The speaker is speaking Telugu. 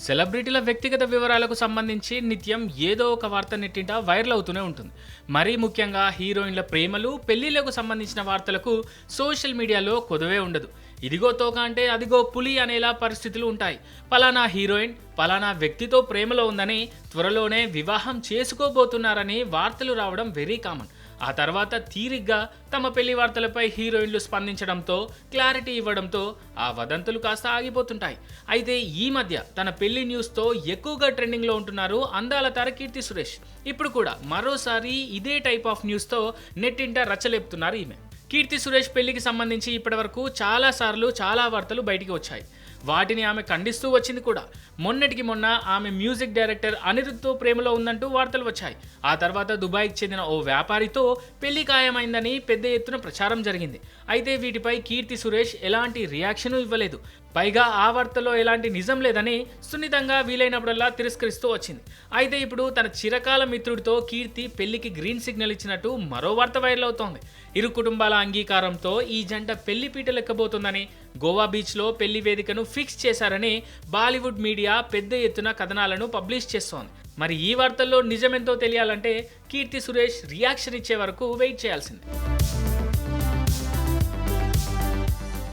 సెలబ్రిటీల వ్యక్తిగత వివరాలకు సంబంధించి నిత్యం ఏదో ఒక వార్త నెట్టింట వైరల్ అవుతూనే ఉంటుంది. మరీ ముఖ్యంగా హీరోయిన్ల ప్రేమలు, పెళ్లిళ్లకు సంబంధించిన వార్తలకు సోషల్ మీడియాలో కొదువే ఉండదు. ఇదిగో తోక అంటే అదిగో పులి అనేలా పరిస్థితులు ఉంటాయి. పలానా హీరోయిన్ పలానా వ్యక్తితో ప్రేమలో ఉందని, త్వరలోనే వివాహం చేసుకోబోతున్నారని వార్తలు రావడం వెరీ కామన్. ఆ తర్వాత తీరిగ్గా తమ పెళ్లి వార్తలపై హీరోయిన్లు స్పందించడంతో, క్లారిటీ ఇవ్వడంతో ఆ వదంతులు కాస్త ఆగిపోతుంటాయి. అయితే ఈ మధ్య తన పెళ్లి న్యూస్తో ఎక్కువగా ట్రెండింగ్లో ఉంటున్నారు అందాల తార కీర్తి సురేష్. ఇప్పుడు కూడా మరోసారి ఇదే టైప్ ఆఫ్ న్యూస్తో నెట్టింట రచ్చలేపుతున్నారు ఈమె. కీర్తి సురేష్ పెళ్లికి సంబంధించి ఇప్పటివరకు చాలాసార్లు చాలా వార్తలు బయటికి వచ్చాయి. వాటిని ఆమె ఖండిస్తూ వచ్చింది కూడా. మొన్నటికి మొన్న ఆమె మ్యూజిక్ డైరెక్టర్ అనిరుద్ధ్తో ప్రేమలో ఉందంటూ వార్తలు వచ్చాయి. ఆ తర్వాత దుబాయ్కి చెందిన ఓ వ్యాపారితో పెళ్లి ఖాయమైందని పెద్ద ఎత్తున ప్రచారం జరిగింది. అయితే వీటిపై కీర్తి సురేష్ ఎలాంటి రియాక్షన్ ఇవ్వలేదు. పైగా ఆ వార్తలో ఎలాంటి నిజం లేదని సున్నితంగా వీలైనప్పుడల్లా తిరస్కరిస్తూ వచ్చింది. అయితే ఇప్పుడు తన చిరకాల మిత్రుడితో కీర్తి పెళ్లికి గ్రీన్ సిగ్నల్ ఇచ్చినట్టు మరో వార్త వైరల్ అవుతోంది. ఇరు కుటుంబాల అంగీకారంతో ఈ జంట పెళ్లి పీటలెక్కబోతుందని, గోవా బీచ్లో పెళ్లి వేదికను ఫిక్స్ చేశారని బాలీవుడ్ మీడియా పెద్ద ఎత్తున కథనాలను పబ్లిష్ చేస్తోంది. మరి ఈ వార్తల్లో నిజమెంతో తెలియాలంటే కీర్తి సురేష్ రియాక్షన్ ఇచ్చే వరకు వెయిట్ చేయాల్సిందే.